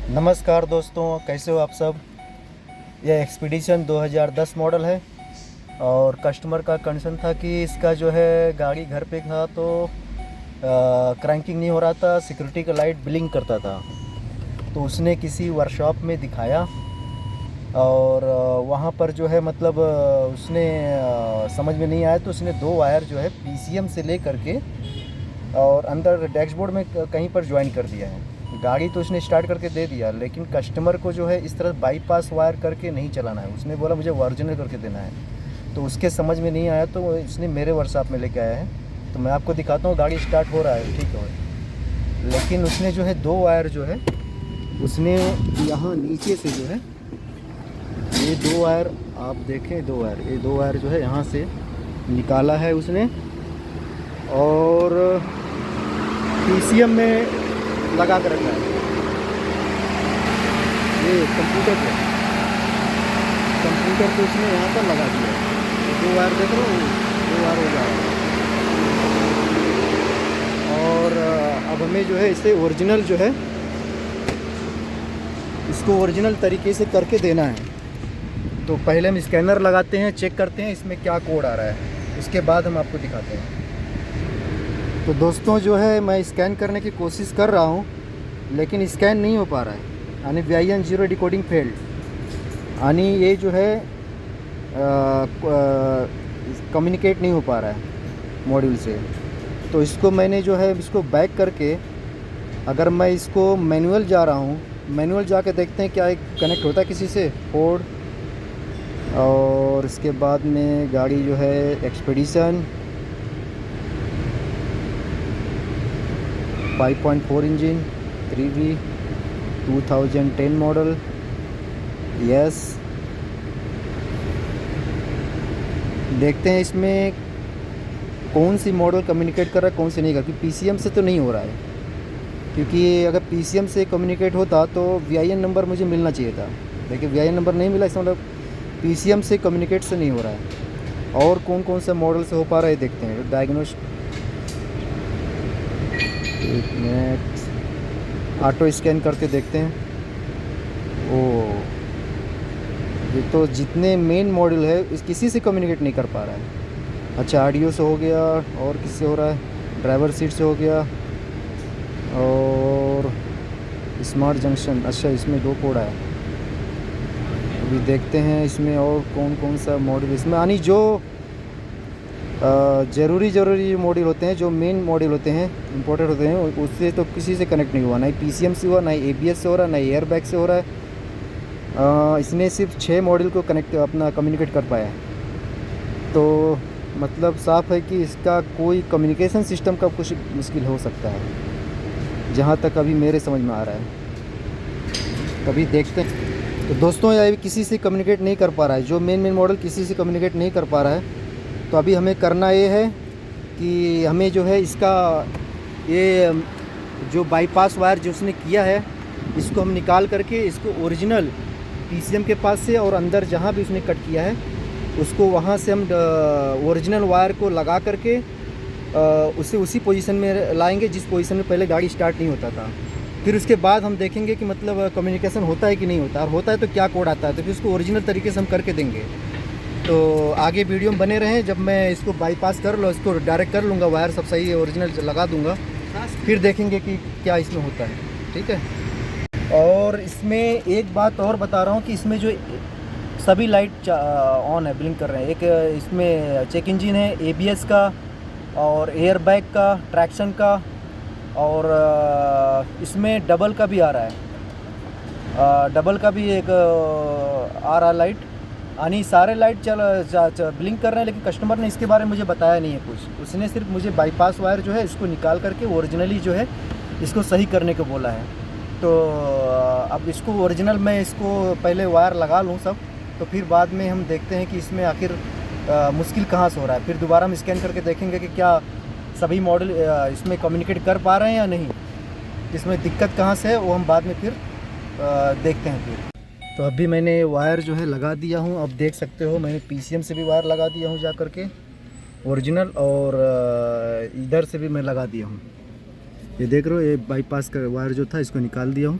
नमस्कार दोस्तों, कैसे हो आप सब। यह एक्सपीडिशन 2010 मॉडल है और कस्टमर का कंसर्न था कि इसका जो है गाड़ी घर पे था तो क्रैंकिंग नहीं हो रहा था, सिक्योरिटी का लाइट ब्लिंक करता था। तो उसने किसी वर्कशॉप में दिखाया और वहाँ पर जो है मतलब उसने समझ में नहीं आया तो उसने दो वायर जो है पीसीएम से ले करके और अंदर डैशबोर्ड में कहीं पर ज्वाइन कर दिया है। गाड़ी तो उसने स्टार्ट करके दे दिया, लेकिन कस्टमर को जो है इस तरह बाईपास वायर करके नहीं चलाना है। उसने बोला मुझे ओरिजिनल करके देना है, तो उसके समझ में नहीं आया तो इसने मेरे वर्कशॉप में लेके आया है। तो मैं आपको दिखाता हूँ, गाड़ी स्टार्ट हो रहा है, ठीक है। लेकिन उसने जो है दो वायर जो है उसने यहाँ नीचे से जो है ये दो वायर, आप देखें दो वायर, ये दो वायर जो है यहाँ से निकाला है उसने और पीसीएम में लगा कर रखा है। ये कंप्यूटर पे उसने यहाँ पर लगा दिया है। दो वायर देख रहे हो, दो वायर हो जा रहा है। और अब हमें जो है इसे ओरिजिनल जो है इसको ओरिजिनल तरीके से करके देना है। तो पहले हम स्कैनर लगाते हैं, चेक करते हैं इसमें क्या कोड आ रहा है, उसके बाद हम आपको दिखाते हैं। तो दोस्तों जो है मैं स्कैन करने की कोशिश कर रहा हूँ लेकिन स्कैन नहीं हो पा रहा है, यानी VIN0 डिकोडिंग फेल्ड, यानी ये जो है कम्युनिकेट नहीं हो पा रहा है मॉड्यूल से। तो इसको मैंने जो है इसको बैक करके, अगर मैं इसको मैनुअल जा रहा हूँ, मैनुअल जाके देखते हैं क्या कनेक्ट होता है किसी से कोड। और इसके बाद में गाड़ी जो है expedition 5.4 engine 3V 2010 model, yes. देखते हैं इसमें कौन सी मॉडल कम्युनिकेट कर रहा है, कौन सी नहीं कर, क्योंकि पीसीएम से तो नहीं हो रहा है। क्योंकि अगर पीसीएम से कम्युनिकेट होता तो VIN नंबर मुझे मिलना चाहिए था। देखिए VIN नंबर नहीं मिला, इसका मतलब पीसीएम से कम्युनिकेट से नहीं हो रहा है। और कौन कौन से मॉडल से हो पा रहा है देखते हैं। डायग्नोस, एक मिनट, ऑटो स्कैन करके देखते हैं। ओ, ये तो जितने मेन मॉड्यूल है इस किसी से कम्युनिकेट नहीं कर पा रहा है। अच्छा, ऑडियो से हो गया, और किससे हो रहा है, ड्राइवर सीट से हो गया, और स्मार्ट जंक्शन। अच्छा, इसमें दो कोड है। अभी देखते हैं इसमें और कौन कौन सा मॉड्यूल इसमें, यानी जो ज़रूरी मॉड्यूल होते हैं, जो मेन मॉड्यूल होते हैं, इंपॉर्टेंट होते हैं, उससे तो किसी से कनेक्ट नहीं हुआ। ना ही पीसीएम से हुआ, ना ही ABS से हो रहा है, ना ही एयर बैग से हो रहा है। इसने सिर्फ 6 मॉड्यूल को कनेक्ट अपना कम्युनिकेट कर पाया है। तो मतलब साफ है कि इसका कोई कम्युनिकेशन सिस्टम का कुछ मुश्किल हो सकता है, जहाँ तक अभी मेरे समझ में आ रहा है। तभी देखते हैं। तो दोस्तों ये किसी से कम्युनिकेट नहीं कर पा रहा है, जो मेन मॉडल किसी से कम्युनिकेट नहीं कर पा रहा है। तो अभी हमें करना ये है कि हमें जो है इसका ये जो बाईपास वायर जो उसने किया है, इसको हम निकाल करके इसको ओरिजिनल पीसीएम के पास से और अंदर जहाँ भी उसने कट किया है उसको वहाँ से हम ओरिजिनल वायर को लगा करके उसे उसी पोजीशन में लाएंगे जिस पोजीशन में पहले गाड़ी स्टार्ट नहीं होता था। फिर उसके बाद हम देखेंगे कि मतलब कम्युनिकेशन होता है कि नहीं होता, और होता है तो क्या कोड आता है, तो फिर उसको ओरिजिनल तरीके से हम करके देंगे। तो आगे वीडियो में बने रहें। जब मैं इसको बाईपास कर लो, इसको डायरेक्ट कर लूँगा, वायर सब सही है, ओरिजिनल लगा दूँगा, फिर देखेंगे कि क्या इसमें होता है, ठीक है। और इसमें एक बात और बता रहा हूँ कि इसमें जो सभी लाइट ऑन है, ब्लिंक कर रहे हैं। एक इसमें चेक इंजन है, ABS का और एयर बैग का, ट्रैक्शन का, और इसमें डबल का भी आ रहा है, डबल का भी एक आ रहा लाइट, यानी सारे लाइट ब्लिंक कर रहे हैं। लेकिन कस्टमर ने इसके बारे में मुझे बताया नहीं है कुछ। उसने सिर्फ मुझे बाईपास वायर जो है इसको निकाल करके ओरिजिनली जो है इसको सही करने को बोला है। तो अब इसको ओरिजिनल मैं इसको पहले वायर लगा लूँ सब, तो फिर बाद में हम देखते हैं कि इसमें आखिर मुश्किल कहाँ से हो रहा है। फिर दोबारा हम स्कैन करके देखेंगे कि क्या सभी मॉडल इसमें कम्युनिकेट कर पा रहे हैं या नहीं, इसमें दिक्कत कहाँ से है वो हम बाद में फिर देखते हैं फिर। तो अभी मैंने वायर जो है लगा दिया हूँ। अब देख सकते हो मैंने पीसीएम से भी वायर लगा दिया हूँ जा करके ओरिजिनल, और इधर से भी मैं लगा दिया हूँ। ये देख रहे हो, ये बाईपास का वायर जो था इसको निकाल दिया हूँ।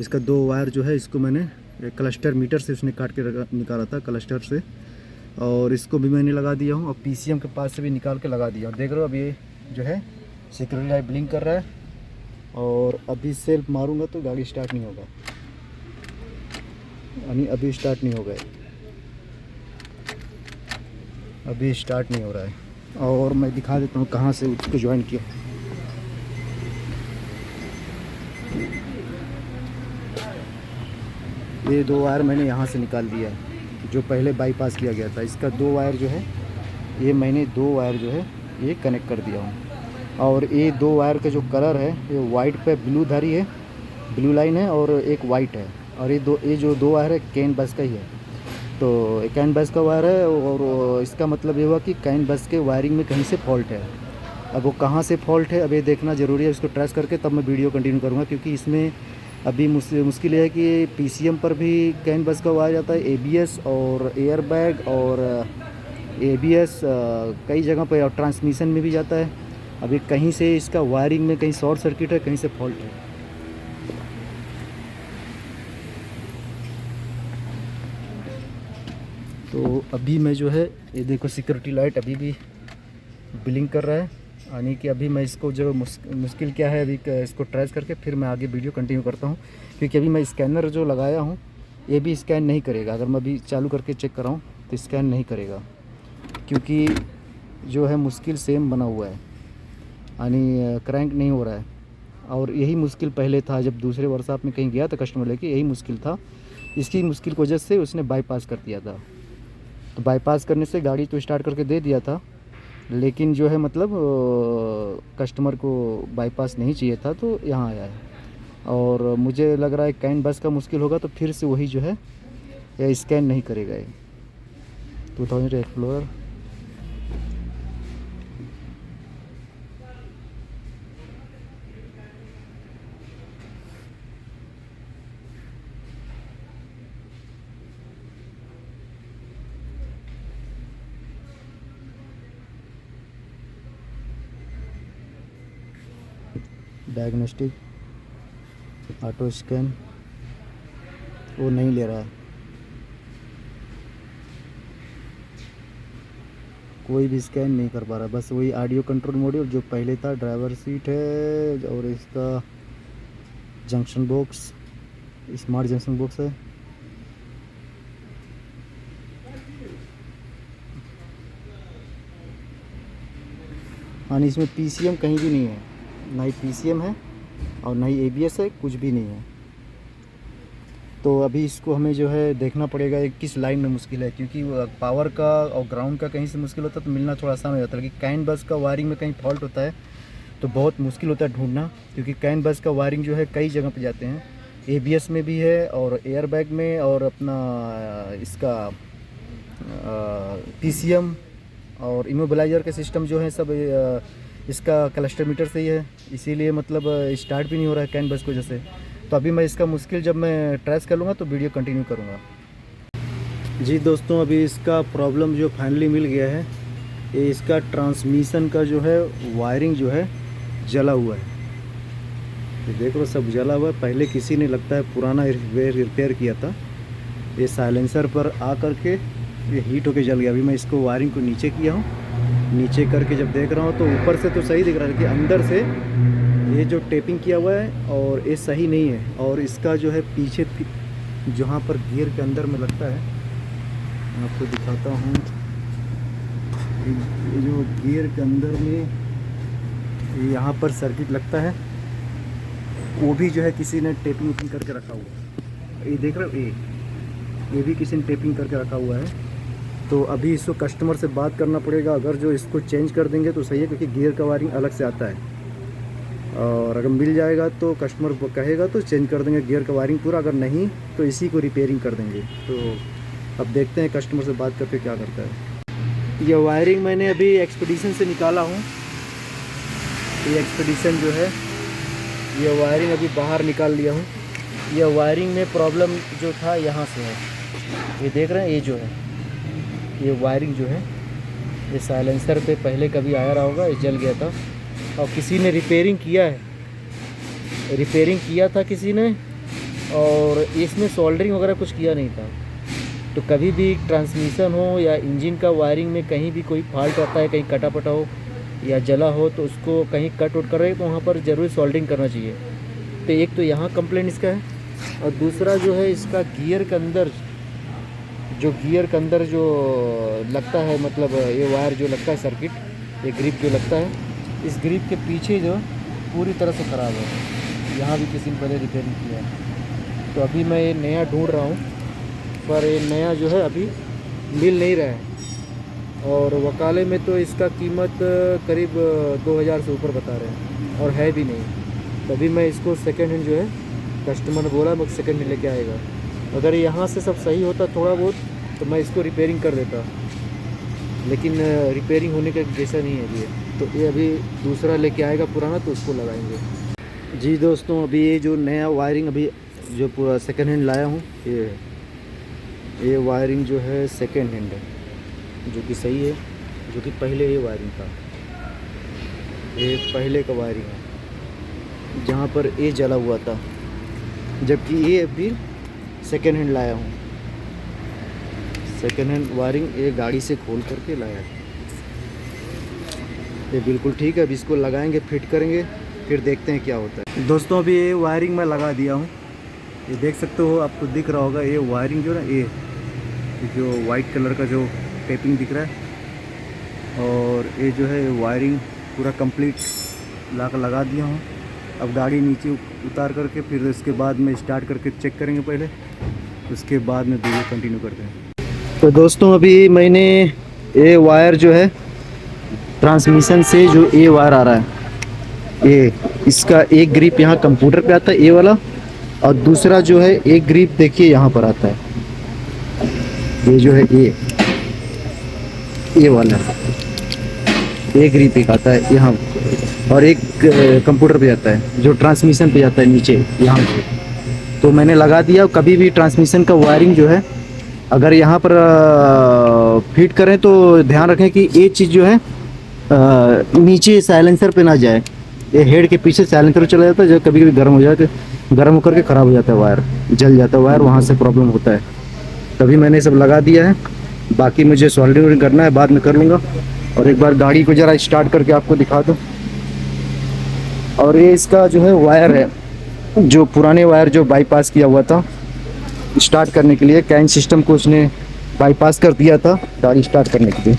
इसका 2 वायर जो है इसको मैंने क्लस्टर मीटर से उसने काट के निकाला था क्लस्टर से, और इसको भी मैंने लगा दिया हूँ और पीसीएम के पास से भी निकाल के लगा दिया। और देख रहे हो अब ये जो है सिक्योरिटी लाइट ब्लिंक कर रहा है, और अभी सेल्फ मारूंगा तो गाड़ी स्टार्ट नहीं होगा, यानी अभी स्टार्ट नहीं होगा, अभी स्टार्ट नहीं हो रहा है। और मैं दिखा देता हूँ कहाँ से उसको ज्वाइन किया। ये 2 वायर मैंने यहाँ से निकाल दिया है, जो पहले बाईपास किया गया था। इसका 2 वायर जो है ये मैंने 2 वायर जो है ये कनेक्ट कर दिया हूँ। और ये 2 वायर का जो कलर है ये वाइट पे ब्लू धारी है, ब्लू लाइन है, और एक वाइट है। और ये जो 2 वायर है कैन बस का ही है, तो कैन बस का वायर है। और इसका मतलब ये हुआ कि कैन बस के वायरिंग में कहीं से फॉल्ट है। अब वो कहाँ से फॉल्ट है अब ये देखना ज़रूरी है, उसको ट्रेस करके तब मैं वीडियो कंटिन्यू करूँगा। क्योंकि इसमें अभी मुश्किल है कि पीसीएम पर भी कैन बस का वायर जाता है, एबीएस और एयर बैग और एबीएस कई जगह पर, और ट्रांसमिशन में भी जाता है। अभी कहीं से इसका वायरिंग में कहीं शॉर्ट सर्किट है, कहीं से फॉल्ट है। तो अभी मैं जो है ये देखो सिक्योरिटी लाइट अभी भी ब्लिंक कर रहा है, यानी कि अभी मैं इसको जो मुश्किल क्या है अभी इसको ट्रेस करके फिर मैं आगे वीडियो कंटिन्यू करता हूँ। क्योंकि अभी मैं स्कैनर जो लगाया हूँ ये भी स्कैन नहीं करेगा। अगर मैं अभी चालू करके चेक कर रहा हूँ तो स्कैन नहीं करेगा, क्योंकि जो है मुश्किल सेम बना हुआ है, यानी क्रैंक नहीं हो रहा है। और यही मुश्किल पहले था जब दूसरे वर्कशॉप में कहीं गया था कस्टमर लेके, यही मुश्किल था। इसकी मुश्किल की वजह से उसने बाईपास कर दिया था। तो बाईपास करने से गाड़ी तो स्टार्ट करके दे दिया था, लेकिन जो है मतलब कस्टमर को बाईपास नहीं चाहिए था तो यहाँ आया है। और मुझे लग रहा है कैन बस का मुश्किल होगा तो फिर से वही जो है या स्कैन नहीं करेगा ये 2000 एक्सप्लोरर। डायग्नोस्टिक ऑटो स्कैन वो नहीं ले रहा है, कोई भी स्कैन नहीं कर पा रहा। बस वही ऑडियो कंट्रोल मॉड्यूल जो पहले था, ड्राइवर सीट है और इसका junction box smart junction box है। हाँ, इसमें पीसीएम कहीं भी नहीं है, ना ही पीसीएम है और ना ही एबीएस है, कुछ भी नहीं है। तो अभी इसको हमें जो है देखना पड़ेगा किस लाइन में मुश्किल है, क्योंकि पावर का और ग्राउंड का कहीं से मुश्किल होता है तो मिलना थोड़ा आसान हो जाता है। लेकिन कैन बस का वायरिंग में कहीं फॉल्ट होता है तो बहुत मुश्किल होता है ढूंढना, क्योंकि कैन बस का वायरिंग जो है कई जगह पे जाते हैं, एबीएस में भी है और एयर बैग में, और अपना इसका पीसीएम और इमोबिलाइजर का सिस्टम जो है सब इसका क्लस्टर मीटर से ही है। इसीलिए मतलब स्टार्ट भी नहीं हो रहा है कैन बस की वजह से। तो अभी मैं इसका मुश्किल जब मैं ट्रेस कर लूँगा तो वीडियो कंटिन्यू करूँगा। जी दोस्तों, अभी इसका प्रॉब्लम जो फाइनली मिल गया है, ये इसका ट्रांसमिशन का जो है वायरिंग जो है जला हुआ है। ये देख लो सब जला हुआ है। पहले किसी ने लगता है पुराना रिपेयर किया था, ये साइलेंसर पर आ करके ये हीट होके जल गया। अभी मैं इसको वायरिंग को नीचे किया हूँ, नीचे करके जब देख रहा हूँ तो ऊपर से तो सही दिख रहा है, कि अंदर से ये जो टेपिंग किया हुआ है और ये सही नहीं है। और इसका जो है पीछे जहाँ पर गियर के अंदर में लगता है, मैं आपको दिखाता हूँ, ये जो गियर के अंदर में यहाँ पर सर्किट लगता है वो भी जो है किसी ने टेपिंग करके रखा हुआ है। ये देख रहे हो, ये भी किसी ने टेपिंग करके रखा हुआ है। तो अभी इसको कस्टमर से बात करना पड़ेगा, अगर जो इसको चेंज कर देंगे तो सही है, क्योंकि गियर का वायरिंग अलग से आता है। और अगर मिल जाएगा तो कस्टमर कहेगा तो चेंज कर देंगे गियर का वायरिंग पूरा, अगर नहीं तो इसी को रिपेयरिंग कर देंगे। तो अब देखते हैं कस्टमर से बात करके क्या करता है। ये वायरिंग मैंने अभी एक्सपीडिशन से निकाला हूँ। ये एक्सपीडिशन जो है ये वायरिंग अभी बाहर निकाल लिया हूँ। ये वायरिंग में प्रॉब्लम जो था यहाँ से है, ये देख रहे हैं, ये जो है ये वायरिंग जो है ये साइलेंसर पे पहले कभी आया रहा होगा, ये जल गया था और किसी ने रिपेयरिंग किया है, रिपेयरिंग किया था किसी ने और इसमें सोल्डरिंग वगैरह कुछ किया नहीं था। तो कभी भी ट्रांसमिशन हो या इंजन का वायरिंग में कहीं भी कोई फॉल्ट आता है, कहीं कटा पटा हो या जला हो, तो उसको कहीं कट उट कर रहे तो वहाँ पर ज़रूर सोल्डरिंग करना चाहिए। तो एक तो यहाँ कंप्लेंट इसका है, और दूसरा जो है इसका गियर के अंदर जो लगता है, मतलब ये वायर जो लगता है सर्किट, ये ग्रिप जो लगता है, इस ग्रिप के पीछे जो पूरी तरह से ख़राब है। यहाँ भी किसी ने पहले रिपेयरिंग किया है। तो अभी मैं ये नया ढूंढ रहा हूँ, पर ये नया जो है अभी मिल नहीं रहा है। और वकाले में तो इसका कीमत करीब 2000 से ऊपर बता रहे हैं, और है भी नहीं। तभी मैं इसको सेकेंड हैंड जो है, कस्टमर ने बोला मैं सेकेंड हैंड लेके आएगा। अगर यहाँ से सब सही होता थोड़ा बहुत तो मैं इसको रिपेयरिंग कर देता, लेकिन रिपेयरिंग होने का जैसा नहीं है ये। तो ये अभी दूसरा लेके आएगा पुराना, तो उसको लगाएंगे। जी दोस्तों, अभी ये जो नया वायरिंग अभी जो पूरा सेकेंड हैंड लाया हूँ, ये वायरिंग जो है सेकेंड हैंड है, जो कि सही है। जो कि पहले ये वायरिंग था, ये पहले का वायरिंग है, जहाँ पर ये जला हुआ था, जबकि ये अभी सेकेंड हैंड लाया हूँ। सेकेंड हैंड वायरिंग ये गाड़ी से खोल करके लाया है। ये बिल्कुल ठीक है। अब इसको लगाएंगे, फिट करेंगे, फिर देखते हैं क्या होता है। दोस्तों, अभी ये वायरिंग मैं लगा दिया हूँ। ये देख सकते हो, आपको दिख रहा होगा, ये वायरिंग जो ना, ये जो वाइट कलर का जो टेपिंग दिख रहा है, और ये जो है वायरिंग पूरा कंप्लीट लगा दिया हूँ। अब गाड़ी नीचे उतार करके फिर इसके बाद में स्टार्ट करके चेक करेंगे पहले, उसके बाद में वीडियो कंटिन्यू करते हैं। तो दोस्तों, अभी मैंने ये वायर जो है ट्रांसमिशन से जो ये वायर आ रहा है, ये इसका एक ग्रिप यहाँ कंप्यूटर पे आता है, ये वाला, और दूसरा जो है एक ग्रिप देखिए यहाँ पर आता है, ये जो है ये वाला एक ग्रिप एक आता है यहाँ, और एक कंप्यूटर पे जाता है, जो ट्रांसमिशन पे जाता है नीचे यहाँ पे। तो मैंने लगा दिया। कभी भी ट्रांसमिशन का वायरिंग जो है अगर यहाँ पर फिट करें तो ध्यान रखें कि ये चीज़ जो है नीचे साइलेंसर पे ना जाए। ये हेड के पीछे साइलेंसर चला जाता है, जो कभी कभी गर्म हो जाता है, गर्म होकर के ख़राब हो जाता है वायर, जल जाता है वायर, वहाँ से प्रॉब्लम होता है। तभी मैंने सब लगा दिया है। बाकी मुझे सोल्डरिंग करना है, बाद में कर लूँगा। और एक बार गाड़ी को ज़रा स्टार्ट करके आपको दिखा दूँ। और ये इसका जो है वायर है, जो पुराने वायर जो बाईपास किया हुआ था स्टार्ट करने के लिए, कैन सिस्टम को उसने बाईपास कर दिया था गाड़ी स्टार्ट करने के लिए।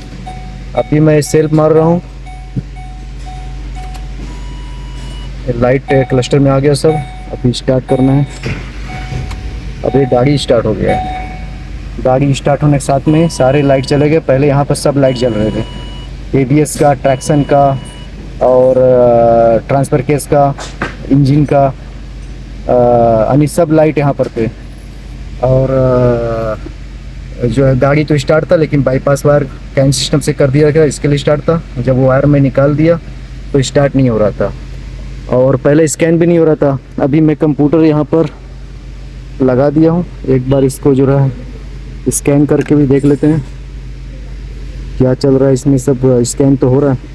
अभी मैं सेल्फ मार रहा हूँ, लाइट क्लस्टर में आ गया सब। अभी स्टार्ट करना है। अभी गाड़ी स्टार्ट हो गया है। गाड़ी स्टार्ट होने के साथ में सारे लाइट चले गए। पहले यहाँ पर सब लाइट जल रहे थे, ABS का, ट्रैक्शन का, और ट्रांसफ़र केस का, इंजन का, यानी सब लाइट यहाँ पर थे। और जो है गाड़ी तो स्टार्ट था, लेकिन बाईपास वायर कैन सिस्टम से कर दिया गया, इसके लिए स्टार्ट था। जब वो वायर में निकाल दिया तो स्टार्ट नहीं हो रहा था, और पहले स्कैन भी नहीं हो रहा था। अभी मैं कंप्यूटर यहाँ पर लगा दिया हूँ। एक बार इसको जो है स्कैन करके भी देख लेते हैं क्या चल रहा है इसमें। सब स्कैन तो हो रहा है।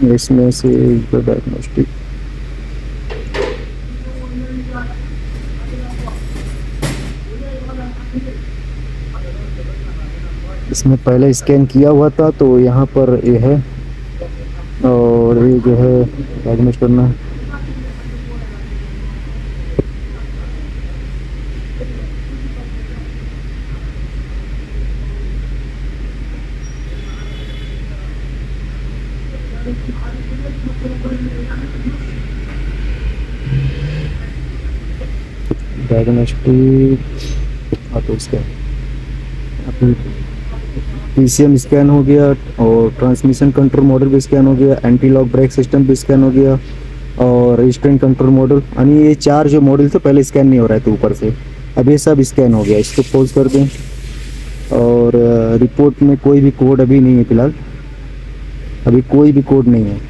इसमें से डायग्नोस्टिक इसमें पहले स्कैन किया हुआ था, तो यहाँ पर ये है, और ये जो है डायग्नोस करना है। डायग्नोस्टिक तो इसका PCM स्कैन हो गया, और ट्रांसमिशन कंट्रोल मॉडल भी स्कैन हो गया, एंटी लॉक ब्रेक सिस्टम भी स्कैन हो गया, और रजिस्ट्रेंट कंट्रोल मॉडल, यानी ये 4 जो मॉडल थे पहले स्कैन नहीं हो रहा था ऊपर से, अब ये सब स्कैन हो गया। इसको पॉज कर दें। और रिपोर्ट में कोई भी कोड अभी नहीं है, फिलहाल अभी कोई भी कोड नहीं है।